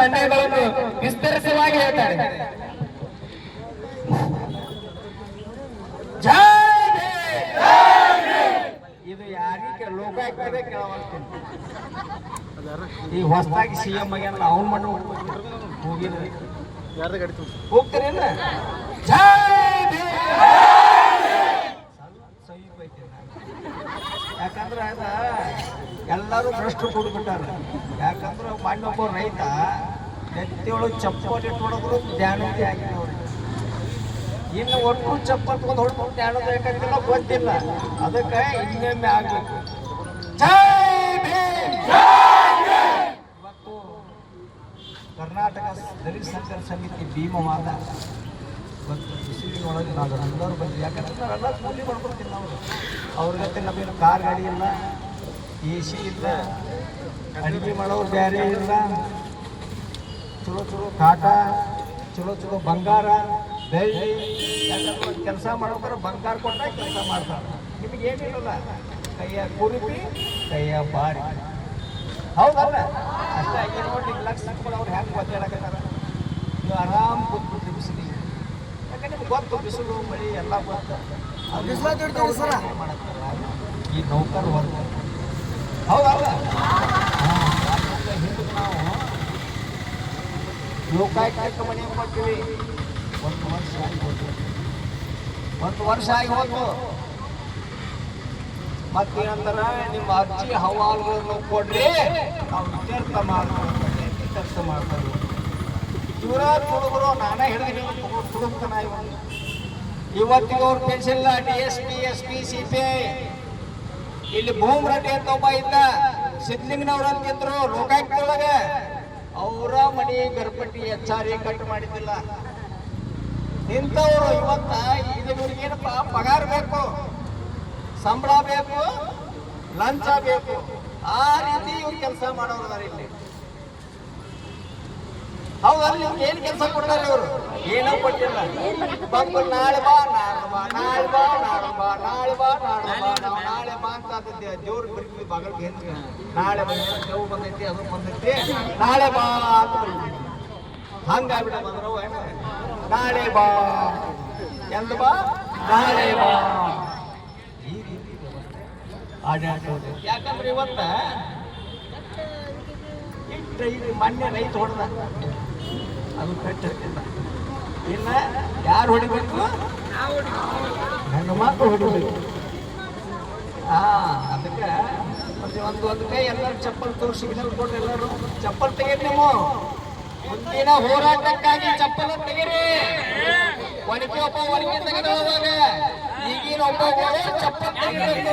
ಅನ್ಯಗಳನ್ನು ವಿಸ್ತರಿಸುವಾಗಿ ಹೇಳ್ತಾರೆ. ಇದು ಯಾರಿಗೆ ಲೋಕಾಯುಕ್ತವೇ ಕೇಳವಾಗ್ತೀನಿ. ಈ ಹೊಸದಾಗಿ ಸಿಎಂ ಆಗ್ಯಾನಲ್ಲ ಅವ್ನ ಮಣ್ಣು ಹೋಗಿದ್ರಿ ಹೋಗ್ತೀರೇನ? ಯಾಕಂದ್ರೆ ಅದ ಎಲ್ಲರೂ ಭ್ರಷ್ಟು ಕೂಡಿಬಿಟ್ಟಾರ. ಯಾಕಂದ್ರೆ ಮಣ್ಣೊಬ್ಬ ರೈತ ನೆತ್ತಿಯೊಳಗೆ ಚಪ್ಪಲ್ ಇಟ್ಕೊಡೋದ್ರು ಧ್ಯಾನದೇ ಆಗಿದೆ ಅವ್ರಿಗೆ. ಇನ್ನು ಒಟ್ಟು ಚಪ್ಪಲ್ ತಗೊಂಡು ಹೊಡ್ಕೊಂಡು ಧ್ಯಾನದ ಯಾಕಂತಿಲ್ಲ ಗೊತ್ತಿಲ್ಲ. ಅದಕ್ಕೆ ಇನ್ನೊಮ್ಮೆ ಆಗ್ಬೇಕು. ಇವತ್ತು ಕರ್ನಾಟಕ ದಲಿತ ಸಂಘರ್ಷ ಸಮಿತಿ ಭೀಮವಾದ ಇವತ್ತು ಬಿಸಿಲಿನೊಳಗೆ ನಾವು ಎಲ್ಲರೂ ಬಂದ್ವಿ. ಯಾಕಂದ್ರೆ ನಾವೆಲ್ಲ ಕೂಲಿ ಮಾಡ್ಕೊಡ್ತೀವಿ. ನಾವು ಅವ್ರಿಗತ್ತೆ ನಮಗೇನು ಕಾರ್ ಗಾಡಿ ಇಲ್ಲ, ಎ ಸಿ ಇಲ್ಲ, ಅಡುಗೆ ಮಾಡೋರು ಬೇರೆ ಇಲ್ಲ, ಚಲೋ ಚಲೋ ಕಾಟ, ಚಲೋ ಚಲೋ ಬಂಗಾರ ಬೆಳ್ಳಿ. ಯಾಕಂದ್ರೆ ಕೆಲಸ ಮಾಡೋಕ್ರೆ ಬಂಗಾರ ಕೊಟ್ಟಾಗ ಕೆಲಸ ಮಾಡ್ತಾರೆ. ನಿಮಗೇನಿರಲ್ಲ, ಕೈಯ ಕುರುಪಿ ಕೈಯ ಬಾರಿ. ಹೌದಲ್ಲ? ಅಷ್ಟೇ ಆಗಿ ನೋಡಿ ಲಕ್ಷ ಕೂಡ ಅವ್ರು ಹೆಂಗೆ ಗೊತ್ತಾಡಕತ್ತಾರ. ನೀವು ಆರಾಮ್ ಕೂತ್ಬಿಟ್ಟು ಬಿಸಿಲಿ. ಯಾಕಂದ್ರೆ ನಿಮ್ಗೆ ಗೊತ್ತು ಬಿಸಿಲು ಮಳೆ ಎಲ್ಲ ಗೊತ್ತು. ಈ ನೌಕರ್ ವರ್ಗ ಹೌದಲ್ಲ? ಹಿಂದಕ್ಕೆ ನಾವು ಲೋಕಾಯುಕ್ತಕ್ಕೆ ಮನೆ ಕೊಡ್ತೀವಿ. ಒಂದು ವರ್ಷ ಆಗಿ ಹೋಯ್ತು. ಮತ್ತೇನಂತಾರ, ನಿಮ್ಮ ಅರ್ಜಿ ಹವಾಲುಗಳನ್ನು ಕೊಡ್ರಿ, ನಾವು ಇತ್ಯರ್ಥ ಮಾಡ್ತಾರೆ. ಇವರ ಹುಡುಗರು ನಾನೇ ಹೇಳಿದ್ರೆ ಹುಡುಕ್ತಾನ. ಇವತ್ತಿಗೆ ಅವ್ರ ಪೆನ್ಷನ್ ಇಲ್ಲ. DSP SP CPI ಇಲ್ಲಿ ಭೂಮ್ ರೆಡ್ಡಿ ಅಂತ ಒಬ್ಬ ಇದ್ದ, ಸಿದ್ಲಿಂಗನವ್ರು ಅಂತಿದ್ರು ಲೋಕಾಯುಕ್ತೊಳಗೆ. ಅವರ ಮನೆ ಗರ್ಭಟ್ಟಿ HR ಕಟ್ ಮಾಡಿದ್ದಿಲ್ಲ. ಇಂಥವ್ರು ಇವತ್ತ ಇವ್ರಿಗೇನಪ್ಪ ಪಗಾರ ಬೇಕು, ಸಂಬಳ ಬೇಕು, ಲಂಚ ಬೇಕು. ಆ ರೀತಿ ಇವ್ರು ಕೆಲಸ ಮಾಡೋರು ಇಲ್ಲಿ. ಹೌದಲ್ಲ? ನಿಮ್ಗೆ ಏನು ಕೆಲಸ ಕೊಡ್ತಾರೆ ಇವರು? ಏನೂ ಕೊಟ್ಟಿಲ್ಲ. ಬಂದು ನಾಳೆ ಬಾ ನಾಳೆ ಬಾ ನಾಳೆ ಬಾ ನಾಳೆ ಬಾ ನಾಳೆ ಬಾ ನಾಳೆ ಬಾ ನಾವು ನಾಳೆ ಬಾ ಅಂತ ದೇವ್ರಿಗೆ ಬರ್ತೀವಿ. ಬಾಗಿಲಿಗೆ ಹೆಂಗೆ ನಾಳೆ ಬಂದ ದೇವ್ ಬಂದೈತಿ, ಅದು ಬಂದೈತಿ, ನಾಳೆ ಬಾ ಅಂತ ಹಂಗಾಗ್ಬಿಡ ಬಂದ್ರು. ನಾಳೆ ಬಾ ಎಂದ ಬಾ ನಾಳೆ ಬಾ ಈ ರೀತಿ ಆಡಾಡೋದು. ಯಾಕಂದ್ರೆ ಇವತ್ತ ಮೊನ್ನೆ ರೈತ ಹೊಡೆದ, ಅದು ಕಟ್ಟಿಲ್ಲ. ಇನ್ನ ಯಾರು ಹೊಡಿಬೇಕು? ನನ್ನ ಮಕ್ಕಳು ಹೊಡಿಬೇಕು. ಅದಕ್ಕೆ ಒಂದು ಕೈ ಎಲ್ಲರೂ ಚಪ್ಪಲ್ ತೋರಿಸಿ ಕೊಟ್ಟು ಎಲ್ಲರೂ ಚಪ್ಪಲ್ ತೆಗೀರಿ. ನೀವು ಮುಂದಿನ ಹೋರಾಟಕ್ಕಾಗಿ ಚಪ್ಪಲ್ ತೆಗೀರಿ. ಒನಕೆ ಒಬ್ಬ ಒನಕೆ ತೆಗೆದು ಹೋದಾಗ ಈಗಿನ ಒಬ್ಬ ಚಪ್ಪಲ್ ತೆಗೀರಿ.